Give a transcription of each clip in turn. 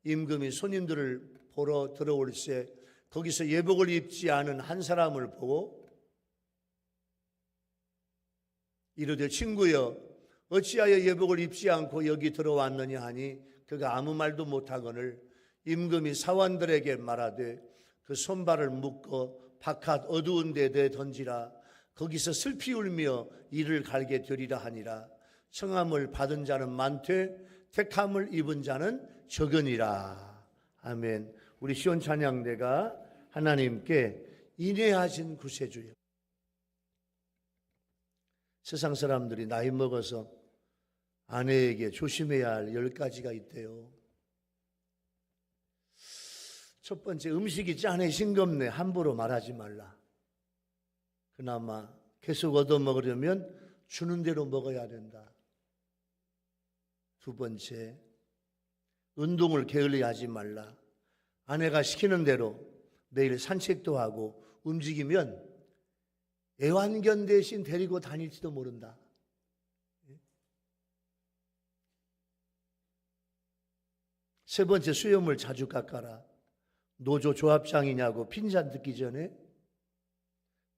임금이 손님들을 보러 들어올세 거기서 예복을 입지 않은 한 사람을 보고 이르되 친구여 어찌하여 예복을 입지 않고 여기 들어왔느냐 하니 그가 아무 말도 못하거늘 임금이 사원들에게 말하되 그 손발을 묶어 바깥 어두운 데에 던지라. 거기서 슬피 울며 이를 갈게 되리라 하니라. 청함을 받은 자는 많되 택함을 입은 자는 적으니라. 아멘. 우리 시온 찬양대가 하나님께 인내하신 구세주여. 세상 사람들이 나이 먹어서 아내에게 조심해야 할 10가지가 있대요. 첫 번째, 음식이 짠해 싱겁네 함부로 말하지 말라. 그나마 계속 얻어먹으려면 주는 대로 먹어야 된다. 두 번째, 운동을 게을리 하지 말라. 아내가 시키는 대로 매일 산책도 하고 움직이면 애완견 대신 데리고 다닐지도 모른다. 세 번째, 수염을 자주 깎아라. 노조 조합장이냐고 핀잔 듣기 전에.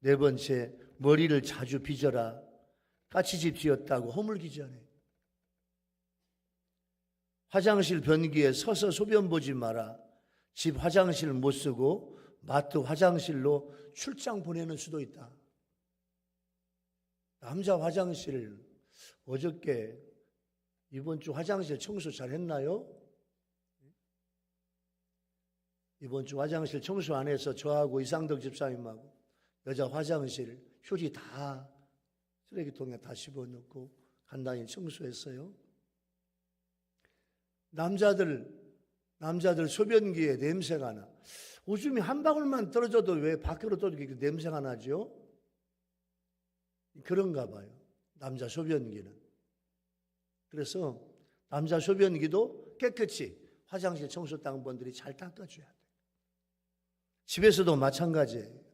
네 번째, 머리를 자주 빗어라. 까치집 지었다고 허물기 전에. 화장실 변기에 서서 소변 보지 마라. 집 화장실 못 쓰고 마트 화장실로 출장 보내는 수도 있다. 남자 화장실 어저께 이번 주 화장실 청소 잘 했나요? 이번 주 화장실 청소 안 해서 저하고 이상덕 집사님하고 여자 화장실 휴지 다 쓰레기통에 다 집어넣고 간단히 청소했어요. 남자들 소변기에 냄새가 나. 오줌이 한 방울만 떨어져도 왜 밖으로 또 이렇게 냄새가 나죠? 그런가 봐요. 남자 소변기는. 그래서 남자 소변기도 깨끗이 화장실 청소 당번들이 잘 닦아줘야 돼. 집에서도 마찬가지예요.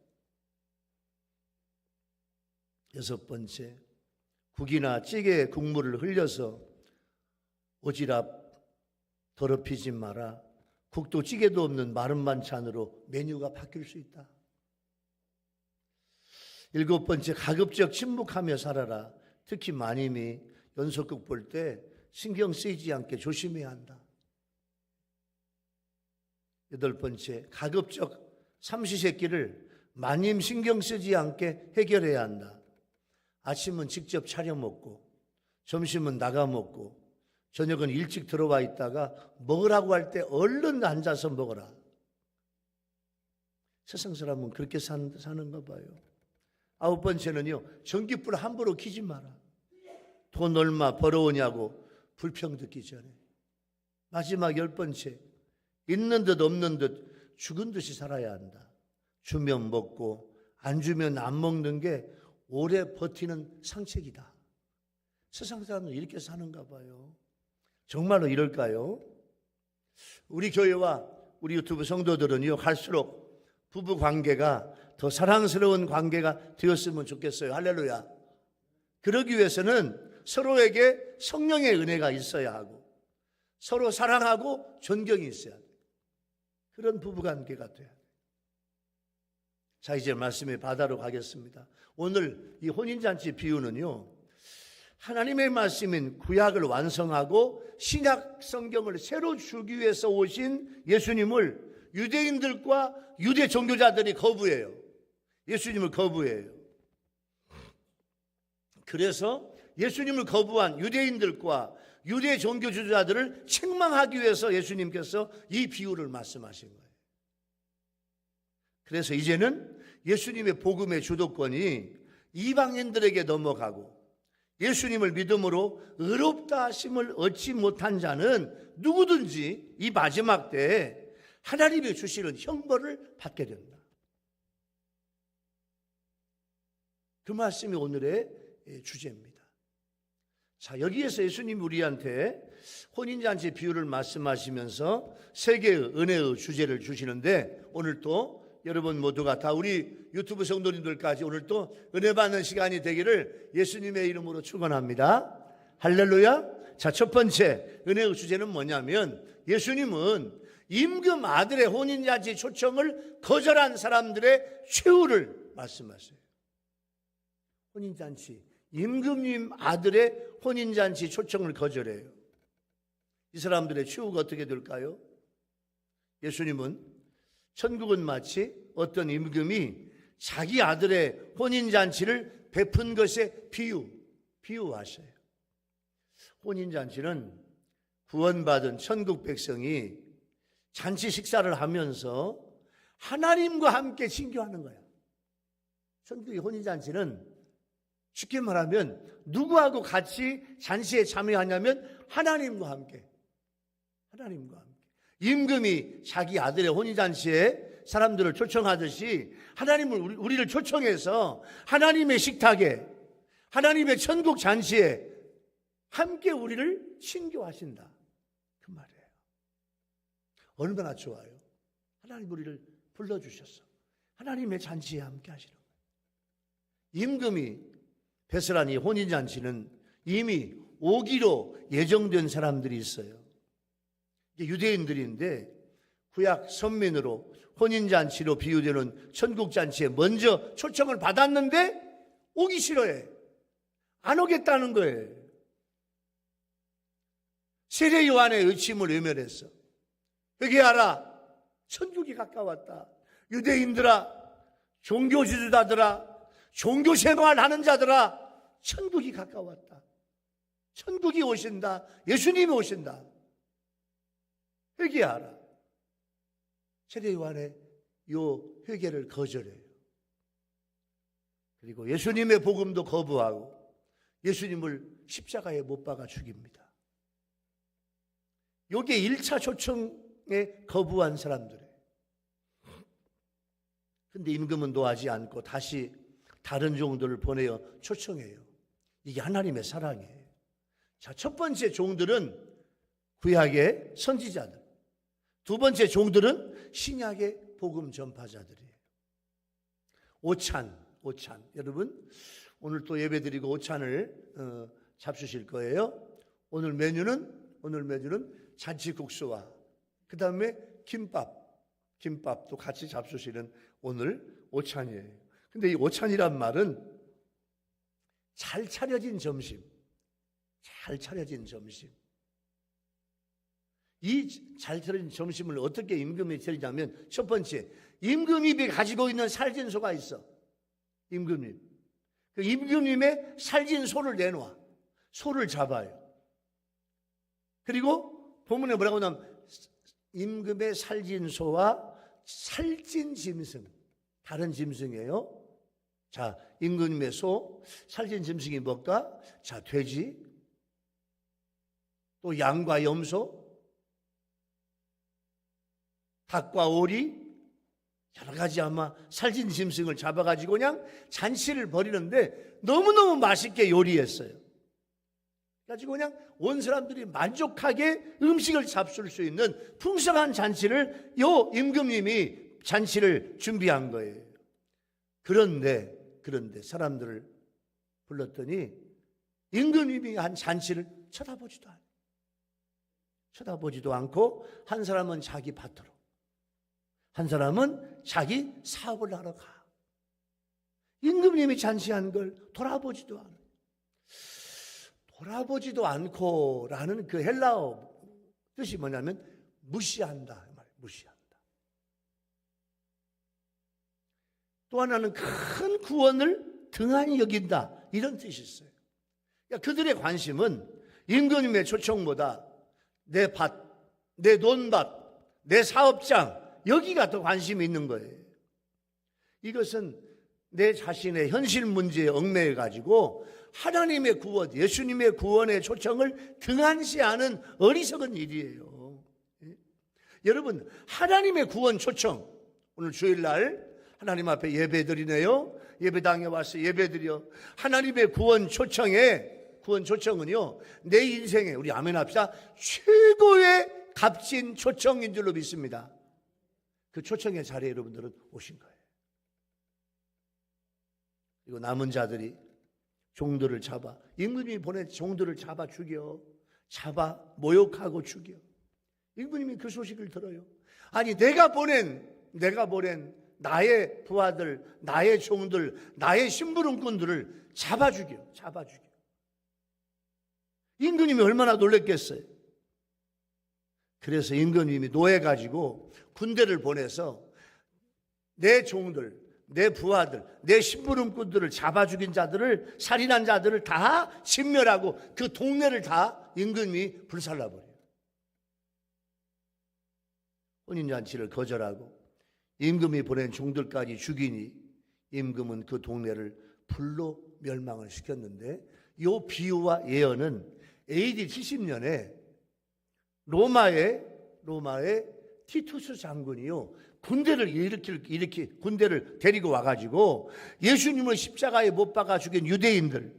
여섯 번째, 국이나 찌개 국물을 흘려서 오지랖 더럽히지 마라. 국도 찌개도 없는 마른 반찬으로 메뉴가 바뀔 수 있다. 일곱 번째, 가급적 침묵하며 살아라. 특히 마님이 연속극 볼 때 신경 쓰이지 않게 조심해야 한다. 여덟 번째, 가급적 삼시세끼를 마님 신경 쓰지 않게 해결해야 한다. 아침은 직접 차려 먹고 점심은 나가 먹고 저녁은 일찍 들어와 있다가 먹으라고 할 때 얼른 앉아서 먹어라. 세상 사람은 그렇게 사는가 봐요. 아홉 번째는요, 전기불 함부로 켜지 마라. 돈 얼마 벌어오냐고 불평 듣기 전에. 마지막 열 번째, 있는 듯 없는 듯 죽은 듯이 살아야 한다. 주면 먹고 안 주면 안 먹는 게 오래 버티는 상책이다. 세상 사람은 이렇게 사는가 봐요. 정말로 이럴까요? 우리 교회와 우리 유튜브 성도들은요, 갈수록 부부 관계가 더 사랑스러운 관계가 되었으면 좋겠어요. 할렐루야. 그러기 위해서는 서로에게 성령의 은혜가 있어야 하고 서로 사랑하고 존경이 있어야 돼요. 그런 부부 관계가 돼야 돼요. 자, 이제 말씀의 바다로 가겠습니다. 오늘 이 혼인잔치 비유는요, 하나님의 말씀인 구약을 완성하고 신약 성경을 새로 주기 위해서 오신 예수님을 유대인들과 유대 종교자들이 거부해요. 예수님을 거부해요. 그래서 예수님을 거부한 유대인들과 유대 종교주자들을 책망하기 위해서 예수님께서 이 비유를 말씀하신 거예요. 그래서 이제는 예수님의 복음의 주도권이 이방인들에게 넘어가고 예수님을 믿음으로 의롭다 하심을 얻지 못한 자는 누구든지 이 마지막 때에 하나님이 주시는 형벌을 받게 된다. 그 말씀이 오늘의 주제입니다. 자, 여기에서 예수님이 우리한테 혼인잔치 비유를 말씀하시면서 세 개의 은혜의 주제를 주시는데, 오늘 또 여러분 모두가 다 우리 유튜브 성도님들까지 오늘 또 은혜 받는 시간이 되기를 예수님의 이름으로 축원합니다. 할렐루야. 자, 첫 번째 은혜의 주제는 뭐냐면, 예수님은 임금 아들의 혼인잔치 초청을 거절한 사람들의 최후를 말씀하세요. 혼인잔치, 임금님 아들의 혼인잔치 초청을 거절해요. 이 사람들의 최후가 어떻게 될까요? 예수님은 천국은 마치 어떤 임금이 자기 아들의 혼인잔치를 베푼 것에 비유하셔요. 혼인잔치는 구원받은 천국 백성이 잔치 식사를 하면서 하나님과 함께 친교하는 거야. 천국의 혼인잔치는 쉽게 말하면 누구하고 같이 잔치에 참여하냐면 하나님과 함께. 임금이 자기 아들의 혼인잔치에 사람들을 초청하듯이 하나님은 우리를 초청해서 하나님의 식탁에, 하나님의 천국 잔치에 함께 우리를 친교하신다. 그 말이에요. 얼마나 좋아요. 하나님 우리를 불러주셔서 하나님의 잔치에 함께 하시는 거예요. 임금이 배설한 이 혼인잔치는 이미 오기로 예정된 사람들이 있어요. 유대인들인데 구약 선민으로 혼인잔치로 비유되는 천국잔치에 먼저 초청을 받았는데 오기 싫어해. 안 오겠다는 거예요. 세례 요한의 의침을 외면했어. 회개하라. 천국이 가까웠다. 유대인들아, 종교 지도자들아, 종교 생활하는 자들아, 천국이 가까웠다. 천국이 오신다. 예수님이 오신다. 회개하라. 세례 요한의 요 회개를 거절해요. 그리고 예수님의 복음도 거부하고 예수님을 십자가에 못 박아 죽입니다. 요게 1차 초청에 거부한 사람들이에요. 근데 임금은 노하지 않고 다시 다른 종들을 보내어 초청해요. 이게 하나님의 사랑이에요. 자, 첫 번째 종들은 구약의 선지자들. 두 번째 종들은 신약의 복음 전파자들이에요. 오찬. 여러분, 오늘 또 예배드리고 오찬을 잡수실 거예요. 오늘 메뉴는 잔치국수와 그 다음에 김밥도 같이 잡수시는 오늘 오찬이에요. 근데 이 오찬이란 말은 잘 차려진 점심. 이 잘 차려진 점심을 어떻게 임금이 차리냐면 첫 번째, 임금님이 가지고 있는 살진 소가 있어. 임금님. 그 임금님의 살진 소를 내놔. 소를 잡아요. 그리고 본문에 뭐라고 나오면 임금의 살진 소와 살찐 짐승. 다른 짐승이에요. 자, 임금님의 소, 살찐 짐승이 뭘까? 자, 돼지, 또 양과 염소, 닭과 오리, 여러 가지 아마 살찐 짐승을 잡아가지고 그냥 잔치를 벌이는데 너무너무 맛있게 요리했어요. 가지고 그냥 온 사람들이 만족하게 음식을 잡술 수 있는 풍성한 잔치를 요 임금님이 잔치를 준비한 거예요. 그런데 사람들을 불렀더니 임금님이 한 잔치를 쳐다보지도 않고 한 사람은 자기 밭으로, 한 사람은 자기 사업을 하러 가. 임금님이 잔치한 걸 돌아보지도 않고라는 그 헬라어 뜻이 뭐냐면 무시한다. 무시한다. 또 하나는 큰 구원을 등한히 여긴다. 이런 뜻이 있어요. 그러니까 그들의 관심은 임금님의 초청보다 내 밭, 내 논밭, 내 사업장, 여기가 더 관심이 있는 거예요. 이것은 내 자신의 현실 문제에 얽매여 가지고 하나님의 구원, 예수님의 구원의 초청을 등한시하는 어리석은 일이에요. 여러분, 하나님의 구원 초청, 오늘 주일날 하나님 앞에 예배드리네요. 예배당에 와서 예배드려. 하나님의 구원 초청은요, 내 인생에, 우리 아멘 합시다, 최고의 값진 초청인 줄로 믿습니다. 그 초청의 자리에 여러분들은 오신 거예요. 그리고 남은 자들이 종들을 잡아, 임금님이 보낸 종들을 잡아 죽여, 잡아 모욕하고 죽여. 임금님이 그 소식을 들어요. 아니 내가 보낸 나의 부하들, 나의 종들, 나의 심부름꾼들을 잡아 죽여. 임금님이 얼마나 놀랬겠어요. 그래서 임금님이 노해가지고 군대를 보내서 내 종들, 내 부하들, 내 심부름꾼들을 잡아 죽인 자들을, 살인한 자들을 다 진멸하고 그 동네를 다 임금님이 불살라버려요. 혼인잔치를 거절하고 임금이 보낸 종들까지 죽이니 임금은 그 동네를 불로 멸망을 시켰는데, 이 비유와 예언은 AD 70년에 로마의 티투스 장군이요 군대를 군대를 데리고 와가지고 예수님을 십자가에 못 박아 죽인 유대인들,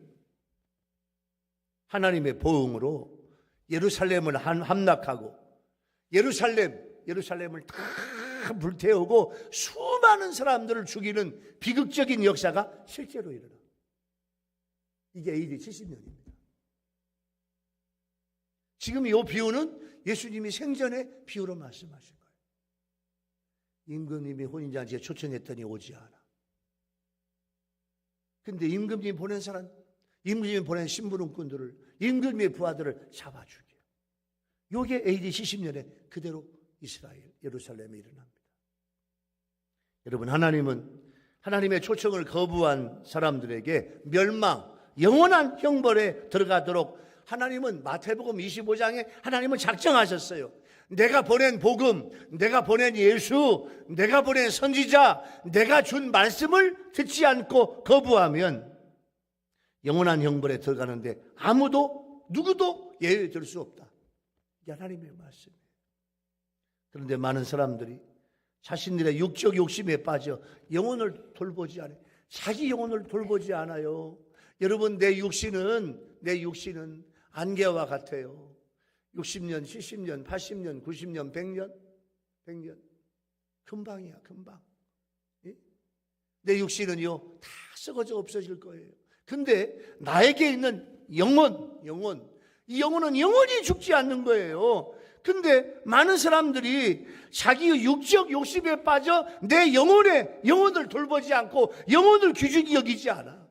하나님의 보응으로 예루살렘을 함락하고 예루살렘을 다 불태우고 수많은 사람들을 죽이는 비극적인 역사가 실제로 일어나. 이게 AD 70년입니다. 지금 이 비유는 예수님이 생전에 비유로 말씀하신 거예요. 임금님이 혼인잔치에 초청했더니 오지 않아. 근데 임금님이 보낸 심부름꾼들을, 임금님의 부하들을 잡아 죽여. 이게 AD 70년에 그대로 이스라엘, 예루살렘에 일어납니다. 여러분, 하나님은 하나님의 초청을 거부한 사람들에게 멸망, 영원한 형벌에 들어가도록 하나님은 마태복음 25장에 하나님은 작정하셨어요. 내가 보낸 복음, 내가 보낸 예수, 내가 보낸 선지자, 내가 준 말씀을 듣지 않고 거부하면 영원한 형벌에 들어가는데 누구도 예외될 수 없다. 이게 하나님의 말씀이에요. 그런데 많은 사람들이 자신들의 육적 욕심에 빠져 영혼을 돌보지 않아요. 자기 영혼을 돌보지 않아요. 여러분, 내 육신은 안개와 같아요. 60년, 70년, 80년, 90년, 100년. 금방이야, 금방. 내 육신은요, 다 썩어져 없어질 거예요. 근데 나에게 있는 영혼, 이 영혼은 영원히 죽지 않는 거예요. 근데 많은 사람들이 자기 육적 욕심에 빠져 내 영혼을 돌보지 않고 영혼을 귀중히 여기지 않아.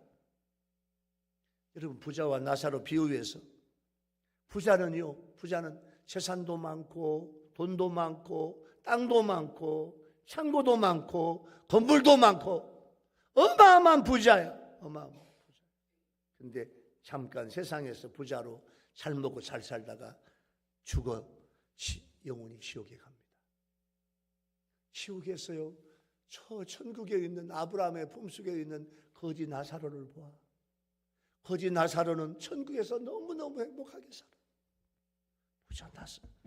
여러분, 부자와 나사로 비유해서 부자는 재산도 많고 돈도 많고 땅도 많고 창고도 많고 건물도 많고 어마어마한 부자야. 근데 잠깐 세상에서 부자로 잘 먹고 잘 살다가 죽어 영혼이 지옥에 갑니다. 지옥에서요, 저 천국에 있는 아브라함의 품속에 있는 거지 나사로를 보아. 거지 나사로는 천국에서 너무너무 행복하게 살아.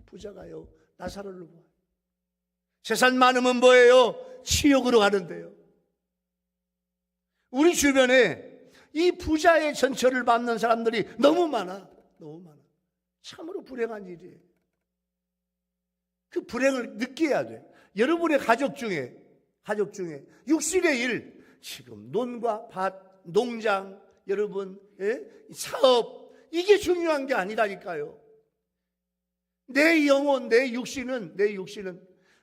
부자가요, 나사로를 보아. 재산 많으면 뭐예요? 지옥으로 가는데요. 우리 주변에 이 부자의 전철을 밟는 사람들이 너무 많아. 참으로 불행한 일이에요. 그 불행을 느껴야 돼. 여러분의 가족 중에 육신의 일, 지금 논과 밭, 농장, 여러분, 사업, 이게 중요한 게 아니라니까요. 내 영혼, 내 육신은,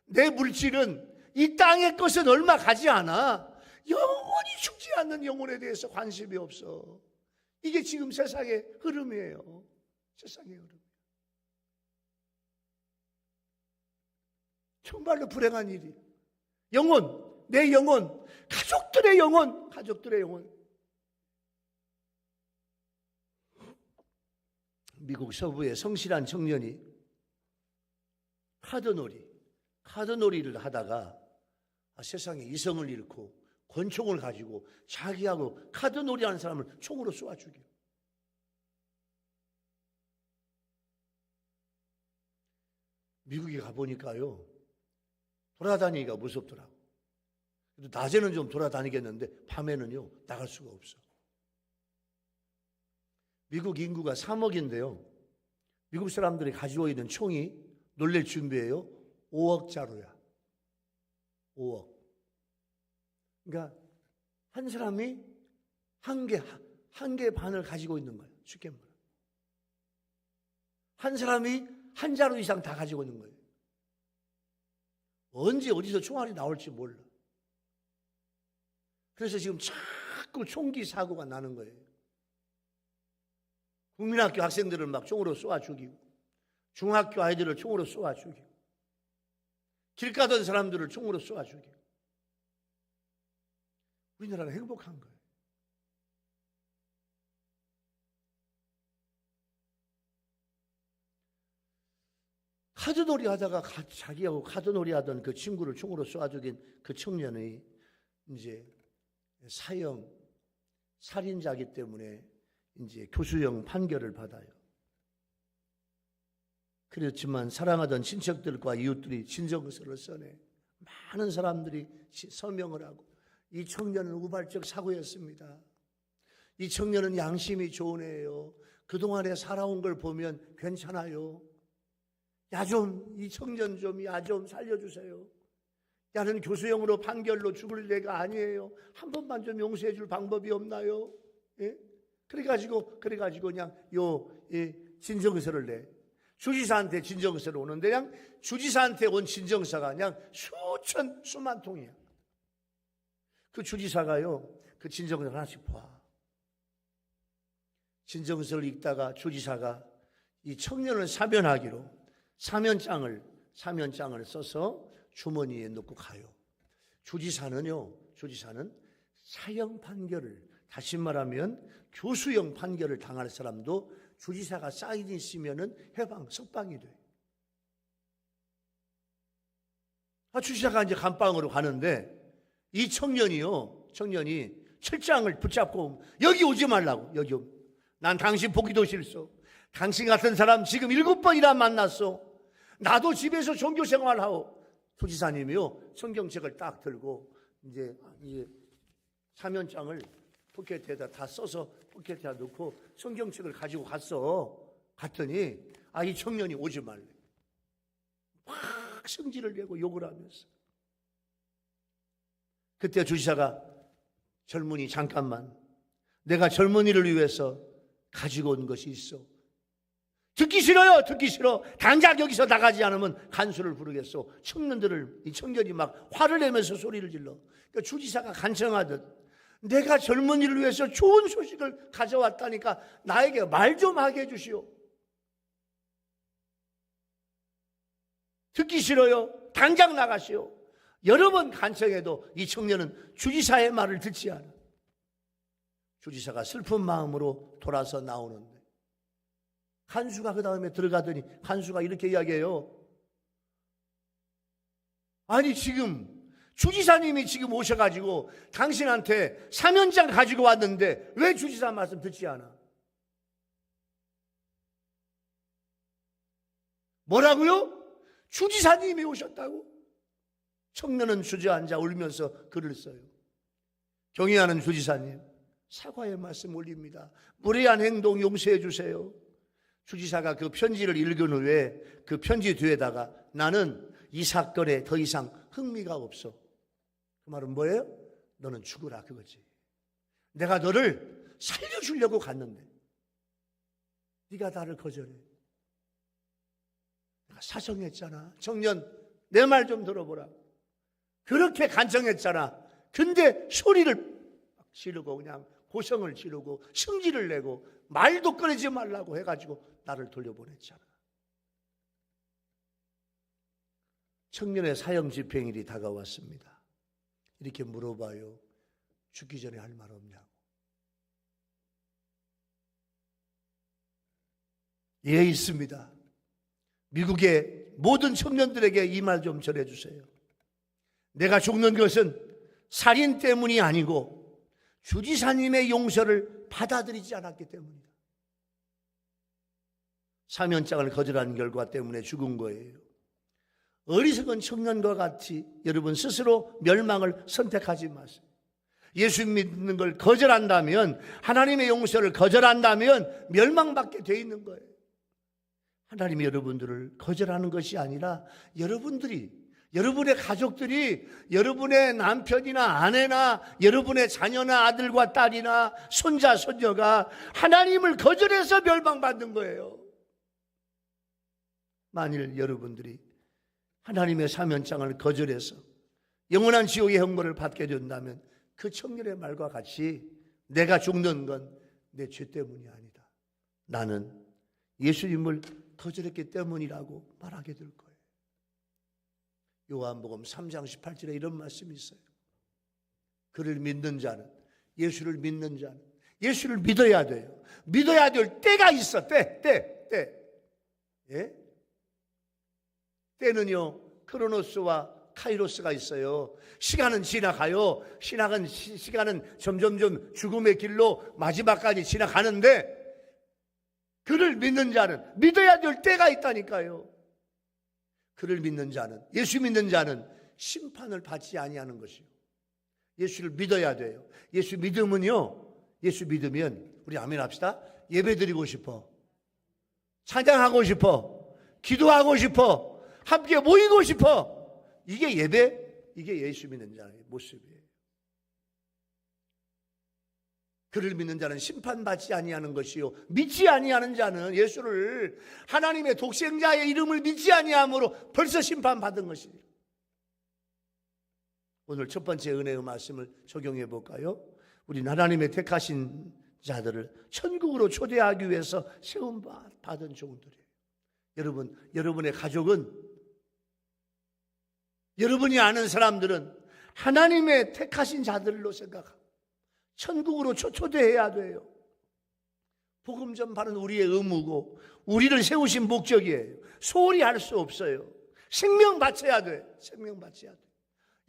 내 물질은 이 땅의 것은 얼마 가지 않아. 영원히 죽지 않는 영혼에 대해서 관심이 없어. 이게 지금 세상의 흐름이에요. 세상의 흐름. 정말로 불행한 일이. 영혼, 내 영혼, 가족들의 영혼. 미국 서부의 성실한 청년이 카드놀이를 하다가 세상에 이성을 잃고 권총을 가지고 자기하고 카드놀이하는 사람을 총으로 쏘아 죽여. 미국에 가보니까요, 돌아다니기가 무섭더라고. 낮에는 좀 돌아다니겠는데 밤에는요 나갈 수가 없어. 미국 인구가 3억인데요 미국 사람들이 가지고 있는 총이 놀랄 준비예요. 5억자루야. 5억. 그러니까 한 사람이 한 개 반을 가지고 있는 거예요. 쉽게 말해. 한 사람이 한 자루 이상 다 가지고 있는 거예요. 언제 어디서 총알이 나올지 몰라. 그래서 지금 자꾸 총기 사고가 나는 거예요. 국민학교 학생들을 막 총으로 쏘아 죽이고, 중학교 아이들을 총으로 쏘아 죽이고, 길 가던 사람들을 총으로 쏘아 죽이고. 우리나라가 행복한 거예요. 카드놀이 하다가 자기하고 카드놀이 하던 그 친구를 총으로 쏘아 죽인 그 청년이 이제 사형, 살인자이기 때문에 이제 교수형 판결을 받아요. 그렇지만 사랑하던 친척들과 이웃들이 진정서를 써내 많은 사람들이 서명을 하고, 이 청년은 우발적 사고였습니다. 이 청년은 양심이 좋은 애예요. 그동안에 살아온 걸 보면 괜찮아요. 야 좀, 이 청년 좀, 야 좀 살려주세요. 야는 교수형으로 판결로 죽을 애가 아니에요. 한 번만 좀 용서해 줄 방법이 없나요? 예? 그래가지고 그냥 진정서를 내. 주지사한테 진정서를 오는데, 그냥 주지사한테 온 진정서가 그냥 수만 통이야. 그 주지사가요, 그 진정서를 하나씩 봐. 진정서를 읽다가 주지사가 이 청년을 사면하기로 사면장을 써서 주머니에 넣고 가요. 주지사는 사형 판결을, 다시 말하면 교수형 판결을 당할 사람도 주지사가 사인이 있으면은 석방이 돼. 주지사가 이제 감방으로 가는데, 이 청년이 철장을 붙잡고, 여기 오지 말라고. 난 당신 보기도 싫소. 당신 같은 사람 지금 7번이나 만났어. 나도 집에서 종교 생활하오. 주지사님이요, 성경책을 딱 들고 이제 사면장을 포켓에다 다 써서 포켓에다 넣고 성경책을 가지고 갔더니 이 청년이 오지 말래. 막 성질을 내고 욕을 하면서. 그때 주지사가, 젊은이 잠깐만, 내가 젊은이를 위해서 가지고 온 것이 있어. 듣기 싫어요. 듣기 싫어. 당장 여기서 나가지 않으면 간수를 부르겠소. 이 청년이 막 화를 내면서 소리를 질러. 그러니까 주지사가 간청하듯, 내가 젊은이를 위해서 좋은 소식을 가져왔다니까 나에게 말 좀 하게 해주시오. 듣기 싫어요. 당장 나가시오. 여러 번 간청해도 이 청년은 주지사의 말을 듣지 않아. 주지사가 슬픈 마음으로 돌아서 나오는데, 간수가 그 다음에 들어가더니 간수가 이렇게 이야기해요. 아니 지금 주지사님이 지금 오셔가지고 당신한테 사면장 가지고 왔는데 왜 주지사 말씀 듣지 않아? 뭐라고요? 주지사님이 오셨다고? 청년은 주저앉아 울면서 글을 써요. 경의하는 주지사님, 사과의 말씀 올립니다. 무례한 행동 용서해 주세요. 주지사가 그 편지를 읽은 후에 그 편지 뒤에다가, 나는 이 사건에 더 이상 흥미가 없어. 그 말은 뭐예요? 너는 죽으라, 그거지. 내가 너를 살려주려고 갔는데 네가 나를 거절해. 내가 사정했잖아. 청년, 내 말 좀 들어보라. 그렇게 간청했잖아. 근데 소리를 지르고 그냥 고성을 지르고 성질을 내고 말도 꺼내지 말라고 해가지고 나를 돌려보냈잖아. 청년의 사형 집행일이 다가왔습니다. 이렇게 물어봐요. 죽기 전에 할 말 없냐고. 예, 있습니다. 미국의 모든 청년들에게 이 말 좀 전해주세요. 내가 죽는 것은 살인 때문이 아니고 주지사님의 용서를 받아들이지 않았기 때문이다. 사면장을 거절한 결과 때문에 죽은 거예요. 어리석은 청년과 같이 여러분 스스로 멸망을 선택하지 마세요. 예수 믿는 걸 거절한다면, 하나님의 용서를 거절한다면 멸망받게 돼 있는 거예요. 하나님이 여러분들을 거절하는 것이 아니라 여러분의 가족들이, 여러분의 남편이나 아내나 여러분의 자녀나 아들과 딸이나 손자, 손녀가 하나님을 거절해서 멸망받는 거예요. 만일 여러분들이 하나님의 사면장을 거절해서 영원한 지옥의 형벌을 받게 된다면 그 청년의 말과 같이 내가 죽는 건 내 죄 때문이 아니다. 나는 예수님을 거절했기 때문이라고 말하게 될 거예요. 요한복음 3장 18절에 이런 말씀이 있어요. 그를 믿는 자는, 예수를 믿는 자는 예수를 믿어야 돼요. 믿어야 될 때가 있어. 때. 예? 때는요, 크로노스와 카이로스가 있어요. 시간은 지나가요. 시간은 점점점 죽음의 길로 마지막까지 지나가는데 그를 믿는 자는 믿어야 될 때가 있다니까요. 그를 믿는 자는, 예수 믿는 자는 심판을 받지 아니하는 것이요. 예수를 믿어야 돼요. 예수 믿으면요, 예수 믿으면 우리 아멘 합시다. 예배 드리고 싶어, 찬양하고 싶어, 기도하고 싶어, 함께 모이고 싶어. 이게 예배, 이게 예수 믿는 자의 모습이에요. 그를 믿는 자는 심판받지 아니하는 것이요, 믿지 아니하는 자는 예수를, 하나님의 독생자의 이름을 믿지 아니함으로 벌써 심판받은 것이에요. 오늘 첫 번째 은혜의 말씀을 적용해 볼까요? 우리 하나님의 택하신 자들을 천국으로 초대하기 위해서 세움받은 종들이에요. 여러분의 가족은, 여러분이 아는 사람들은 하나님의 택하신 자들로 생각하고 천국으로 초대해야 돼요. 복음 전파는 우리의 의무고 우리를 세우신 목적이에요. 소홀히 할 수 없어요. 생명 바쳐야 돼. 생명 바쳐야 돼.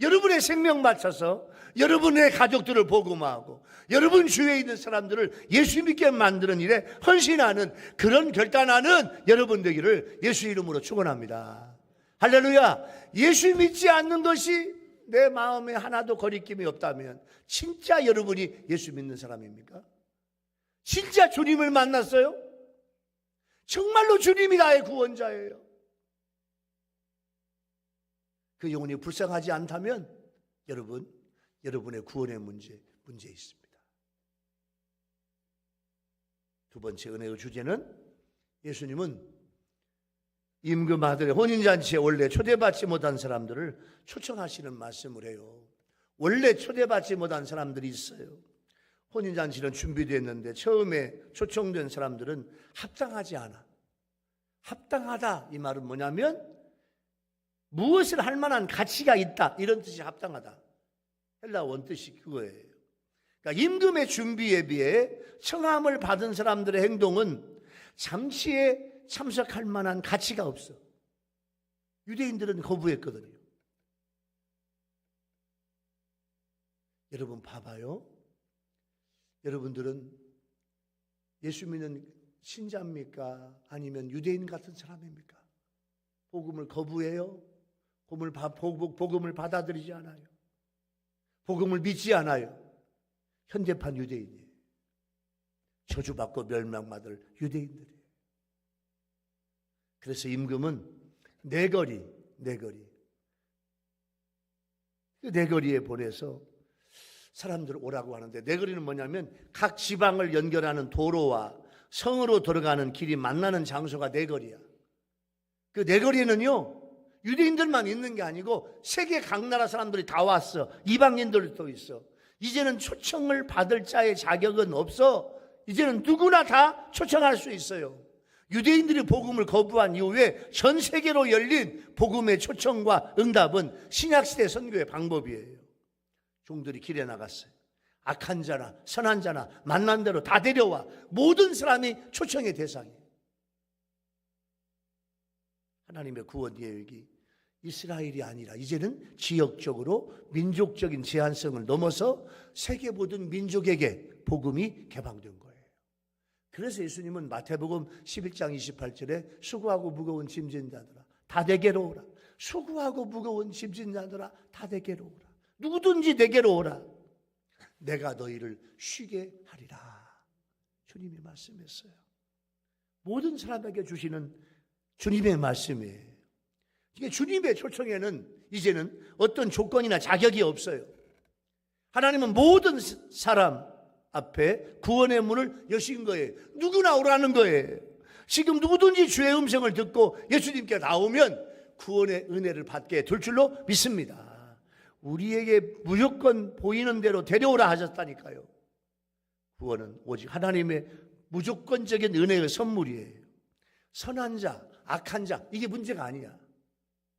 여러분의 생명 바쳐서 여러분의 가족들을 복음하고 여러분 주위에 있는 사람들을 예수 믿게 만드는 일에 헌신하는, 그런 결단하는 여러분 되기를 예수 이름으로 축원합니다. 할렐루야. 예수 믿지 않는 것이 내 마음에 하나도 거리낌이 없다면 진짜 여러분이 예수 믿는 사람입니까? 진짜 주님을 만났어요? 정말로 주님이 나의 구원자예요. 그 영혼이 불쌍하지 않다면 여러분의 구원의 문제 있습니다. 두 번째 은혜의 주제는, 예수님은 임금 아들의 혼인잔치에 원래 초대받지 못한 사람들을 초청하시는 말씀을 해요. 원래 초대받지 못한 사람들이 있어요. 혼인잔치는 준비됐는데 처음에 초청된 사람들은 합당하지 않아. 합당하다, 이 말은 뭐냐면 무엇을 할 만한 가치가 있다, 이런 뜻이 합당하다. 헬라 원뜻이 그거예요. 그러니까 임금의 준비에 비해 청함을 받은 사람들의 행동은 잠시에 참석할 만한 가치가 없어. 유대인들은 거부했거든요. 여러분 봐봐요. 여러분들은 예수 믿는 신자입니까? 아니면 유대인 같은 사람입니까? 복음을 거부해요? 복음을 받아들이지 않아요? 복음을 믿지 않아요? 현대판 유대인이에요. 저주받고 멸망받을 유대인들이에요. 그래서 임금은 내거리에 보내서 사람들을 오라고 하는데, 내거리는 뭐냐면 각 지방을 연결하는 도로와 성으로 들어가는 길이 만나는 장소가 내거리야. 그 내거리에는요, 유대인들만 있는 게 아니고 세계 각 나라 사람들이 다 왔어. 이방인들도 있어. 이제는 초청을 받을 자의 자격은 없어. 이제는 누구나 다 초청할 수 있어요. 유대인들이 복음을 거부한 이후에 전 세계로 열린 복음의 초청과 응답은 신약시대 선교의 방법이에요. 종들이 길에 나갔어요. 악한 자나 선한 자나 만난 대로 다 데려와. 모든 사람이 초청의 대상이에요. 하나님의 구원 계획이 이스라엘이 아니라 이제는 지역적으로 민족적인 제한성을 넘어서 세계 모든 민족에게 복음이 개방된 거예요. 그래서 예수님은 마태복음 11장 28절에 수고하고 무거운 짐진 자들아 다 내게로 오라. 수고하고 무거운 짐진 자들아 다 내게로 오라. 누구든지 내게로 오라. 내가 너희를 쉬게 하리라. 주님이 말씀했어요. 모든 사람에게 주시는 주님의 말씀이에요. 이게 주님의 초청에는 이제는 어떤 조건이나 자격이 없어요. 하나님은 모든 사람 앞에 구원의 문을 여신 거예요. 누구나 오라는 거예요. 지금 누구든지 주의 음성을 듣고 예수님께 나오면 구원의 은혜를 받게 될 줄로 믿습니다. 우리에게 무조건 보이는 대로 데려오라 하셨다니까요. 구원은 오직 하나님의 무조건적인 은혜의 선물이에요. 선한 자, 악한 자, 이게 문제가 아니야.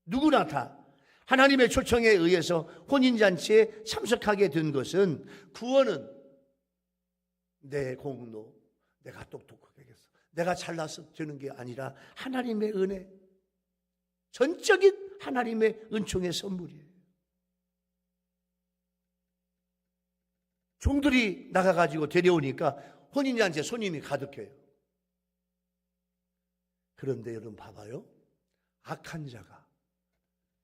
누구나 다 하나님의 초청에 의해서 혼인잔치에 참석하게 된 것은, 구원은 내 공로, 내가 똑똑하게 해서 내가 잘나서 되는 게 아니라 하나님의 은혜, 전적인 하나님의 은총의 선물이에요. 종들이 나가가지고 데려오니까 혼인잔치에 손님이 가득해요. 그런데 여러분 봐봐요. 악한 자가,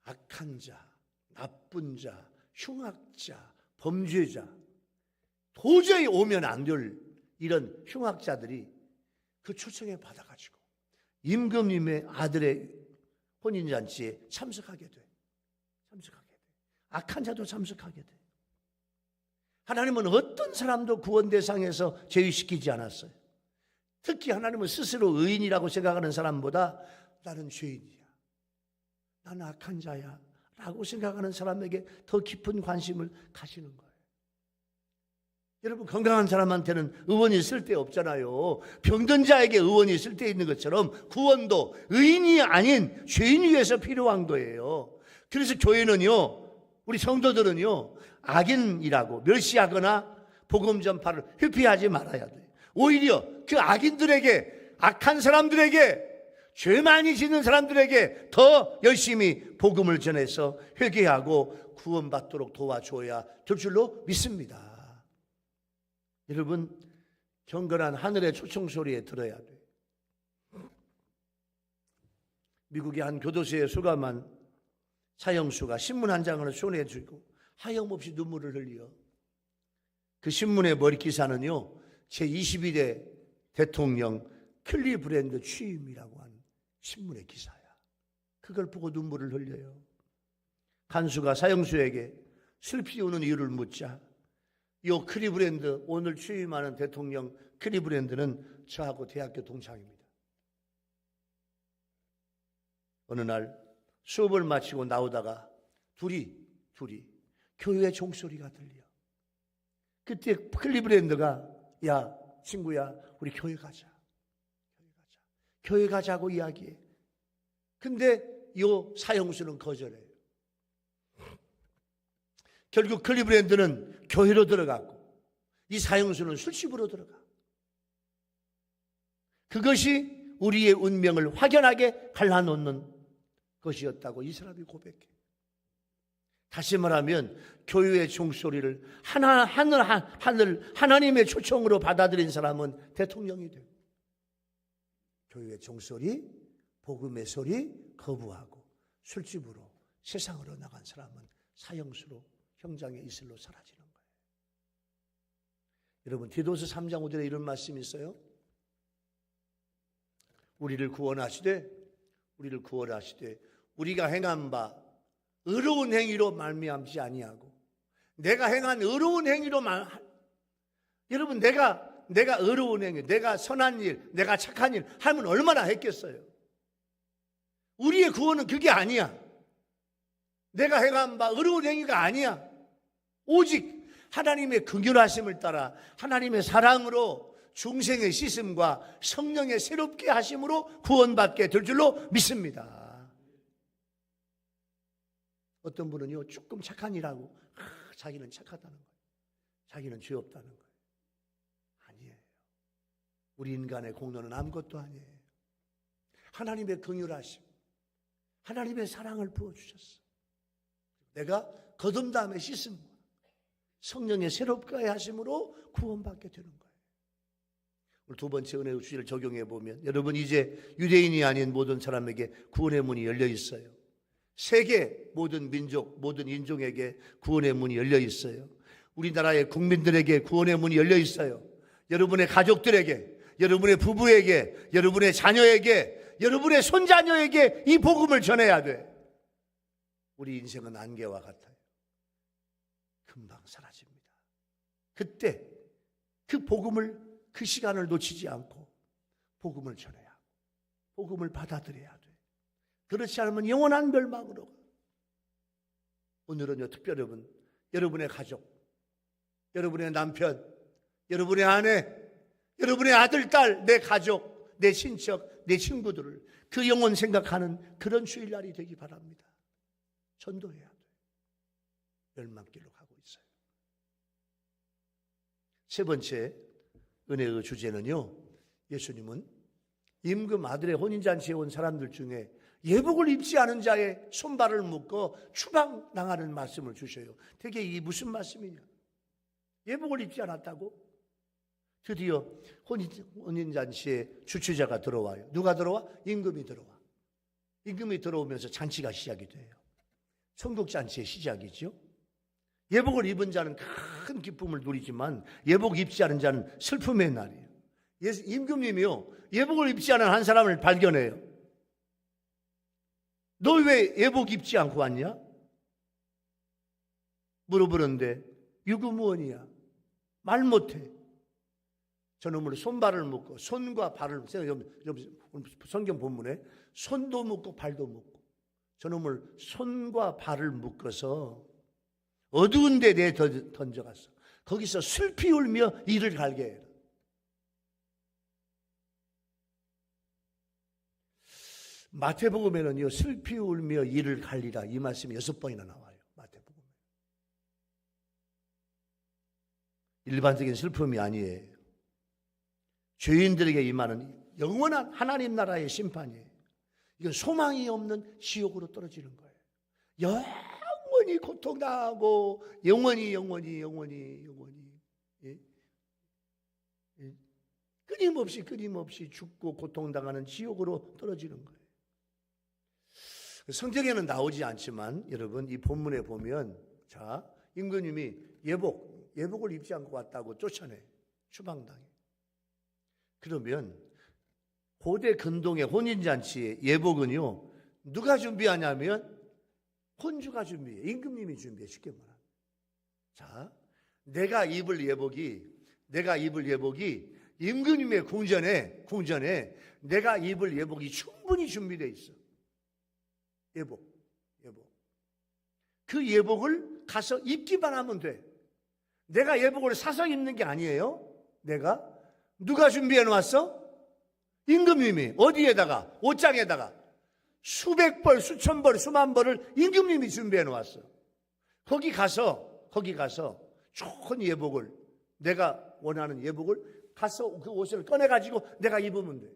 악한 자, 나쁜 자, 흉악자, 범죄자, 도저히 오면 안 될 이런 흉악자들이 그 초청에 받아가지고 임금님의 아들의 혼인잔치에 참석하게 돼. 악한 자도 참석하게 돼. 하나님은 어떤 사람도 구원 대상에서 제외시키지 않았어요. 특히 하나님은 스스로 의인이라고 생각하는 사람보다 나는 죄인이야, 나는 악한 자야 라고 생각하는 사람에게 더 깊은 관심을 가시는 거예요. 여러분, 건강한 사람한테는 의원이 쓸데없잖아요. 병든 자에게 의원이 쓸데있는 것처럼 구원도 의인이 아닌 죄인 위해서 필요한 거예요. 그래서 교회는요, 우리 성도들은요, 악인이라고 멸시하거나 복음 전파를 회피하지 말아야 돼요. 오히려 그 악인들에게, 악한 사람들에게, 죄 많이 짓는 사람들에게 더 열심히 복음을 전해서 회개하고 구원받도록 도와줘야 될 줄로 믿습니다. 여러분, 경건한 하늘의 초청 소리에 들어야 돼요. 미국의 한 교도소에 수감한 사형수가 신문 한 장을 손에 쥐고 하염없이 눈물을 흘려. 그 신문의 머리 기사는요, 제22대 대통령 클리브랜드 취임이라고 하는 신문의 기사야. 그걸 보고 눈물을 흘려요. 간수가 사형수에게 슬피 우는 이유를 묻자, 요 클리브랜드, 오늘 취임하는 대통령 클리브랜드는 저하고 대학교 동창입니다. 어느 날 수업을 마치고 나오다가 둘이 교회 종소리가 들려. 그때 클리브랜드가, 야 친구야, 우리 교회 가자고 이야기해. 근데 요 사형수는 거절해요. 결국 클리브랜드는 교회로 들어갔고 이 사형수는 술집으로 들어가. 그것이 우리의 운명을 확연하게 갈라놓는 것이었다고 이 사람이 고백해. 다시 말하면 교회의 종소리를 하나님의 초청으로 받아들인 사람은 대통령이 되고, 교회의 종소리, 복음의 소리 거부하고 술집으로, 세상으로 나간 사람은 사형수로, 형장의 이슬로 사라지는 거예요. 여러분, 디도서 3장 5절에 이런 말씀이 있어요. 우리를 구원하시되 우리가 행한 바 의로운 행위로 말미암지 아니하고, 내가 행한 의로운 행위로 여러분, 내가 의로운 행위, 내가 선한 일, 내가 착한 일 하면 얼마나 했겠어요. 우리의 구원은 그게 아니야. 내가 행한 바 의로운 행위가 아니야. 오직 하나님의 긍휼하심을 따라 하나님의 사랑으로 중생의 씻음과 성령의 새롭게 하심으로 구원받게 될 줄로 믿습니다. 어떤 분은요, 조금 착한 일하고 자기는 착하다는 거예요. 자기는 죄 없다는 거예요. 아니에요. 우리 인간의 공로는 아무것도 아니에요. 하나님의 긍휼하심, 하나님의 사랑을 부어주셨어. 내가 거듭남의 씻음과 성령의 새롭게 하심으로 구원받게 되는 거예요. 오늘 두 번째 은혜의 주제를 적용해 보면, 여러분, 이제 유대인이 아닌 모든 사람에게 구원의 문이 열려 있어요. 세계 모든 민족, 모든 인종에게 구원의 문이 열려 있어요. 우리나라의 국민들에게 구원의 문이 열려 있어요. 여러분의 가족들에게, 여러분의 부부에게, 여러분의 자녀에게, 여러분의 손자녀에게 이 복음을 전해야 돼. 우리 인생은 안개와 같아요. 금방 사라집니다. 그때 그 복음을, 그 시간을 놓치지 않고 복음을 전해야 하고 복음을 받아들여야 돼. 그렇지 않으면 영원한 멸망으로 가. 오늘은요, 특별히 여러분의 가족, 여러분의 남편, 여러분의 아내, 여러분의 아들, 딸, 내 가족, 내 친척, 내 친구들을 그 영혼 생각하는 그런 주일날이 되기 바랍니다. 전도해야 돼요. 멸망길로 가고 있어요. 세 번째 은혜의 주제는요, 예수님은 임금 아들의 혼인잔치에 온 사람들 중에 예복을 입지 않은 자의 손발을 묶어 추방당하는 말씀을 주셔요. 되게 이게 무슨 말씀이냐? 예복을 입지 않았다고? 드디어 혼인잔치에 주최자가 들어와요. 누가 들어와? 임금이 들어와. 임금이 들어오면서 잔치가 시작이 돼요. 천국잔치의 시작이죠. 예복을 입은 자는 큰 기쁨을 누리지만 예복 입지 않은 자는 슬픔의 날이에요. 임금님이요, 예복을 입지 않은 한 사람을 발견해요. 너 왜 예복 입지 않고 왔냐? 물어보는데 유구무원이야. 말 못해. 저놈을 손발을 묶고, 손과 발을, 성경 본문에 손도 묶고 발도 묶고, 저놈을 손과 발을 묶어서 어두운 데 내에 던져갔어. 거기서 슬피 울며 이를 갈게 해라. 마태복음에는요, 슬피 울며 이를 갈리라, 이 말씀이 6번이나 나와요. 마태복음에. 일반적인 슬픔이 아니에요. 죄인들에게 임하는 영원한 하나님 나라의 심판이에요. 이건 소망이 없는 지옥으로 떨어지는 거예요. 영원히 고통당하고 영원히 예? 예? 끊임없이 죽고 고통당하는 지옥으로 떨어지는 거예요. 성경에는 나오지 않지만 여러분, 이 본문에 보면, 자, 임금님이 예복을 입지 않고 왔다고 쫓아내, 추방당해. 그러면 고대 근동의 혼인잔치의 예복은요, 누가 준비하냐면 혼주가 준비해. 임금님이 준비해. 쉽게 말하면. 자, 내가 입을 예복이 임금님의 궁전에 내가 입을 예복이 충분히 준비되어 있어. 예복. 그 예복을 가서 입기만 하면 돼. 내가 예복을 사서 입는 게 아니에요. 누가 준비해 놓았어? 임금님이. 어디에다가? 옷장에다가 수백 벌, 수천 벌, 수만 벌을 임금님이 준비해 놓았어. 거기 가서 좋은 예복을, 내가 원하는 예복을 가서 그 옷을 꺼내 가지고 내가 입으면 돼.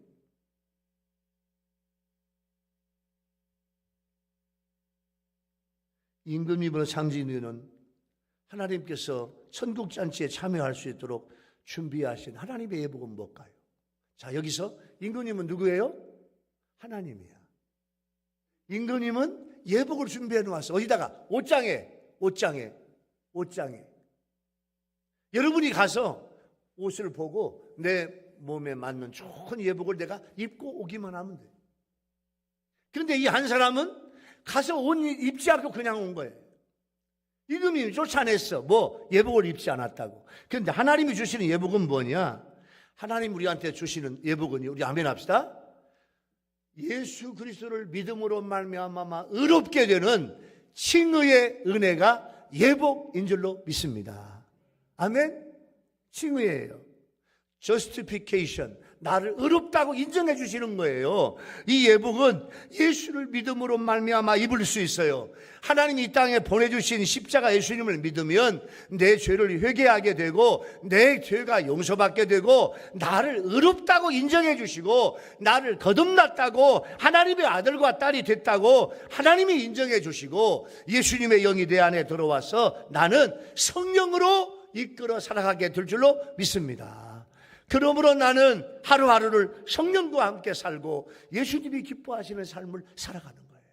임금님으로 상징되는 하나님께서 천국잔치에 참여할 수 있도록 준비하신 하나님의 예복은 뭘까요? 자, 여기서 임금님은 누구예요? 하나님이야. 임금님은 예복을 준비해 놓았어. 어디다가? 옷장에. 여러분이 가서 옷을 보고 내 몸에 맞는 좋은 예복을 내가 입고 오기만 하면 돼. 그런데 이 한 사람은 가서 옷 입지 않고 그냥 온 거예요. 임금님이 쫓아냈어. 예복을 입지 않았다고. 그런데 하나님이 주시는 예복은 뭐냐? 하나님 우리한테 주시는 예복은요, 우리 아멘 합시다. 예수 그리스도를 믿음으로 말미암아 의롭게 되는 칭의의 은혜가 예복인 줄로 믿습니다. 아멘? 칭의예요. Justification. 나를 의롭다고 인정해 주시는 거예요. 이 예복은 예수를 믿음으로 말미암아 입을 수 있어요. 하나님이 이 땅에 보내주신 십자가 예수님을 믿으면 내 죄를 회개하게 되고 내 죄가 용서받게 되고 나를 의롭다고 인정해 주시고 나를 거듭났다고, 하나님의 아들과 딸이 됐다고 하나님이 인정해 주시고 예수님의 영이 내 안에 들어와서 나는 성령으로 이끌어 살아가게 될 줄로 믿습니다. 그러므로 나는 하루하루를 성령과 함께 살고 예수님이 기뻐하시는 삶을 살아가는 거예요.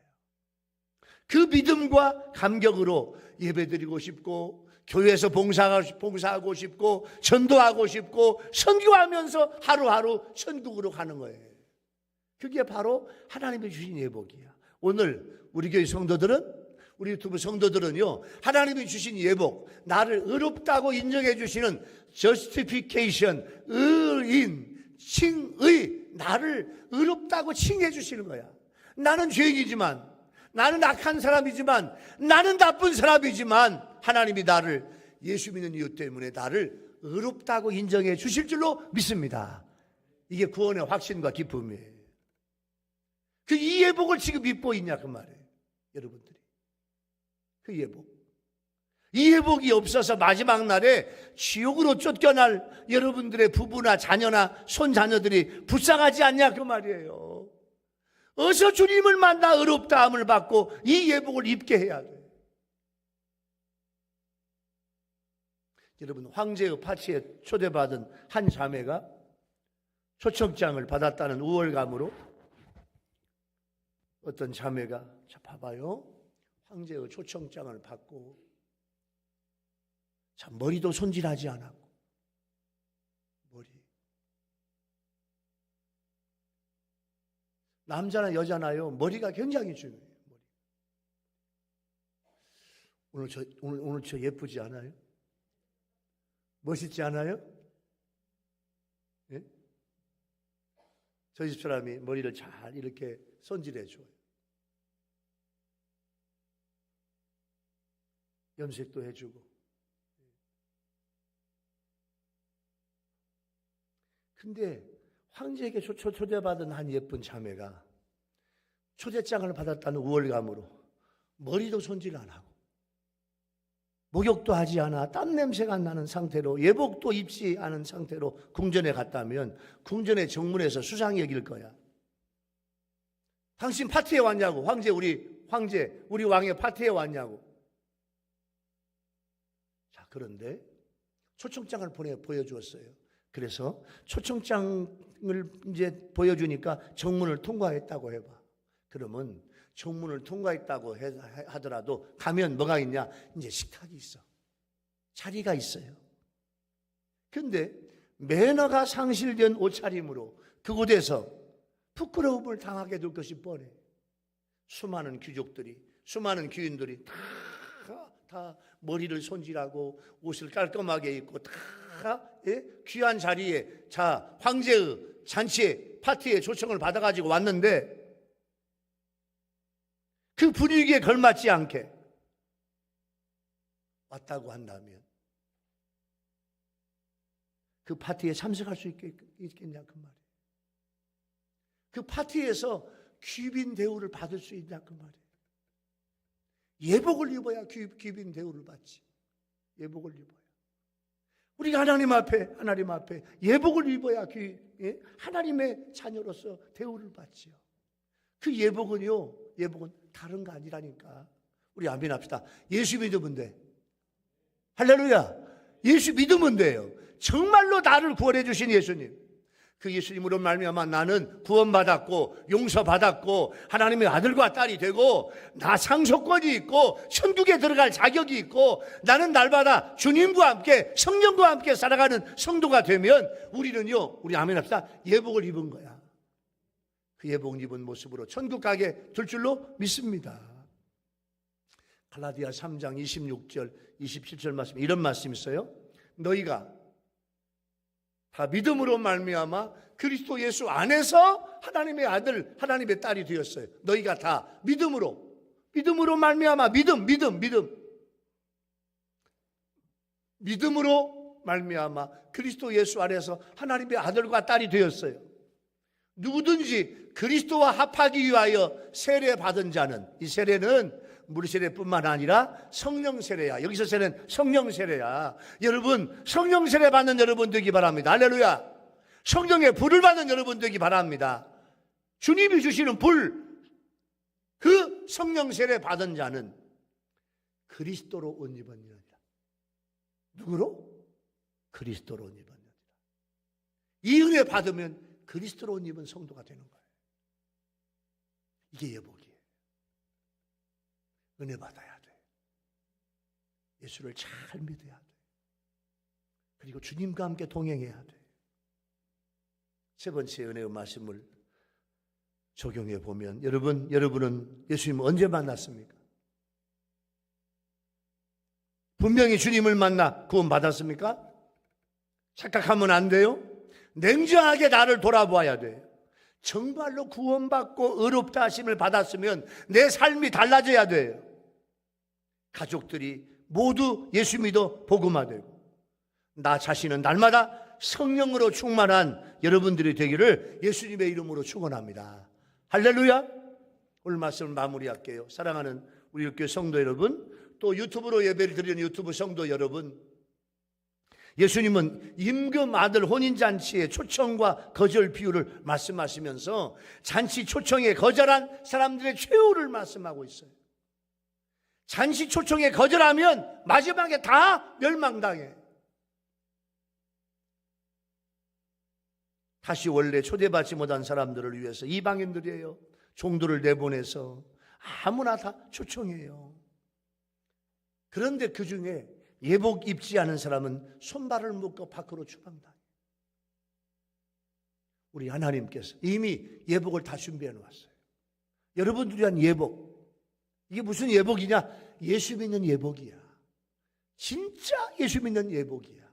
그 믿음과 감격으로 예배드리고 싶고 교회에서 봉사하고 싶고 전도하고 싶고 선교하면서 하루하루 천국으로 가는 거예요. 그게 바로 하나님이 주신 예복이야. 오늘 우리 교회 성도들은, 우리 유튜브 성도들은요, 하나님이 주신 예복, 나를 의롭다고 인정해 주시는 justification, 의인, 칭의, 나를 의롭다고 칭해 주시는 거야. 나는 죄인이지만, 나는 악한 사람이지만, 나는 나쁜 사람이지만 하나님이 나를 예수 믿는 이유 때문에 나를 의롭다고 인정해 주실 줄로 믿습니다. 이게 구원의 확신과 기쁨이에요. 그 이 예복을 지금 입고 있냐 그 말이에요. 여러분들이 그 예복, 이 예복이 없어서 마지막 날에 지옥으로 쫓겨날 여러분들의 부부나 자녀나 손자녀들이 불쌍하지 않냐 그 말이에요. 어서 주님을 만나 의롭다함을 받고 이 예복을 입게 해야 돼요. 여러분, 황제의 파티에 초대받은 한 자매가 초청장을 받았다는 우월감으로 어떤 자매가, 자 봐봐요, 황제의 초청장을 받고 참 머리도 손질하지 않았고, 머리, 남자나 여자나요, 머리가 굉장히 중요해요. 오늘 저 예쁘지 않아요? 멋있지 않아요? 예? 저희 집 사람이 머리를 잘 이렇게 손질해 줘요. 염색도 해주고. 근데 황제에게 초대받은 한 예쁜 자매가 초대장을 받았다는 우월감으로 머리도 손질 안 하고 목욕도 하지 않아 땀 냄새가 나는 상태로 예복도 입지 않은 상태로 궁전에 갔다면 궁전의 정문에서 수상히 여길 거야. 당신 파티에 왔냐고. 우리 왕의 파티에 왔냐고. 자, 그런데 초청장을 보여주었어요. 그래서 초청장을 이제 보여주니까 정문을 통과했다고 해봐. 그러면 정문을 통과했다고 하더라도 가면 뭐가 있냐? 이제 식탁이 있어. 자리가 있어요. 근데 매너가 상실된 옷차림으로 그곳에서 부끄러움을 당하게 될 것이 뻔해. 수많은 귀족들이, 수많은 귀인들이 다 머리를 손질하고 옷을 깔끔하게 입고 다 귀한 자리에, 자, 황제의 잔치에, 파티에 초청을 받아가지고 왔는데 그 분위기에 걸맞지 않게 왔다고 한다면 그 파티에 참석할 수 있겠냐 그 말이에요. 그 파티에서 귀빈 대우를 받을 수 있냐 그 말이에요. 예복을 입어야 귀빈 대우를 받지. 예복을 입어야. 우리가 하나님 앞에 예복을 입어야 하나님의 자녀로서 대우를 받지요. 그 예복은 다른 거 아니라니까. 우리 아멘 합시다. 예수 믿으면 돼. 할렐루야. 예수 믿으면 돼요. 정말로 나를 구원해 주신 예수님. 그 예수님으로 말미암아 나는 구원받았고 용서받았고 하나님의 아들과 딸이 되고 나 상속권이 있고 천국에 들어갈 자격이 있고 나는 날마다 주님과 함께 성령과 함께 살아가는 성도가 되면 우리는요, 우리 아멘 합시다. 예복을 입은 거야. 그 예복 입은 모습으로 천국 가게 될 줄로 믿습니다. 갈라디아 3장 26절 27절 말씀, 이런 말씀이 있어요. 너희가 다 믿음으로 말미암아 그리스도 예수 안에서 하나님의 아들, 하나님의 딸이 되었어요. 너희가 다 믿음으로 말미암아 믿음으로 말미암아 그리스도 예수 안에서 하나님의 아들과 딸이 되었어요. 누구든지 그리스도와 합하기 위하여 세례 받은 자는, 이 세례는 물세례뿐만 아니라 성령 세례야. 여기서 세례는 성령 세례야. 여러분, 성령 세례 받는 여러분 되기 바랍니다. 할렐루야. 성령의 불을 받는 여러분 되기 바랍니다. 주님이 주시는 불, 그 성령 세례 받은 자는 그리스도로 옷 입었느니라. 누구로? 그리스도로 옷 입었느니라. 이 은혜 받으면 그리스도로 옷 입은 성도가 되는 거예요. 이게 예복이에요. 은혜 받아야 돼. 예수를 잘 믿어야 돼. 그리고 주님과 함께 동행해야 돼. 세 번째 은혜의 말씀을 적용해 보면, 여러분은 예수님 언제 만났습니까? 분명히 주님을 만나 구원 받았습니까? 착각하면 안 돼요. 냉정하게 나를 돌아보아야 돼요. 정말로 구원받고 의롭다 하심을 받았으면 내 삶이 달라져야 돼요. 가족들이 모두 예수 믿어 복음화되고 나 자신은 날마다 성령으로 충만한 여러분들이 되기를 예수님의 이름으로 축원합니다. 할렐루야. 오늘 말씀을 마무리할게요. 사랑하는 우리 교회 성도 여러분, 또 유튜브로 예배를 드리는 유튜브 성도 여러분, 예수님은 임금 아들 혼인잔치의 초청과 거절 비유를 말씀하시면서 잔치 초청에 거절한 사람들의 최후를 말씀하고 있어요. 잔치 초청에 거절하면 마지막에 다 멸망당해. 다시 원래 초대받지 못한 사람들을 위해서 이방인들이에요. 종들을 내보내서 아무나 다 초청해요. 그런데 그 중에 예복 입지 않은 사람은 손발을 묶어 밖으로 추방당해요. 우리 하나님께서 이미 예복을 다 준비해 놓았어요. 여러분들이 위한 예복, 이게 무슨 예복이냐? 예수 믿는 예복이야. 진짜 예수 믿는 예복이야.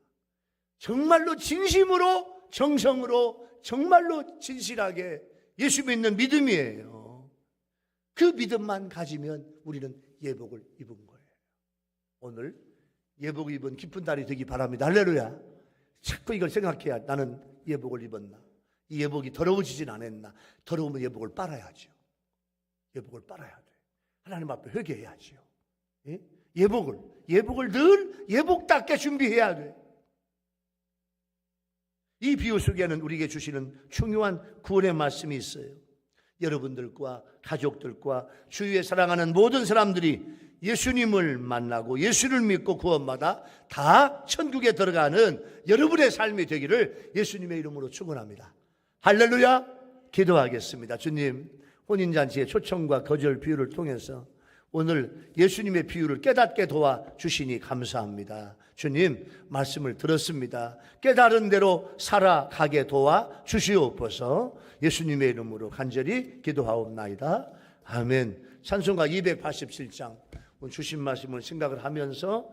정말로 진심으로 정성으로 정말로 진실하게 예수 믿는 믿음이에요. 그 믿음만 가지면 우리는 예복을 입은 거예요. 오늘 예복 입은 기쁜 날이 되기 바랍니다. 할렐루야. 자꾸 이걸 생각해야 나는 예복을 입었나? 이 예복이 더러워지진 않았나? 더러우면 예복을 빨아야죠. 예복을 빨아야 돼. 하나님 앞에 회개해야죠. 예? 예복을 늘 예복답게 준비해야 돼. 이 비유 속에는 우리에게 주시는 중요한 구원의 말씀이 있어요. 여러분들과 가족들과 주위에 사랑하는 모든 사람들이 예수님을 만나고 예수를 믿고 구원받아 다 천국에 들어가는 여러분의 삶이 되기를 예수님의 이름으로 축원합니다. 할렐루야. 기도하겠습니다. 주님, 혼인잔치의 초청과 거절 비유를 통해서 오늘 예수님의 비유를 깨닫게 도와주시니 감사합니다. 주님, 말씀을 들었습니다. 깨달은 대로 살아가게 도와주시옵소서. 예수님의 이름으로 간절히 기도하옵나이다. 아멘. 찬송가 287장 주신 말씀을 생각을 하면서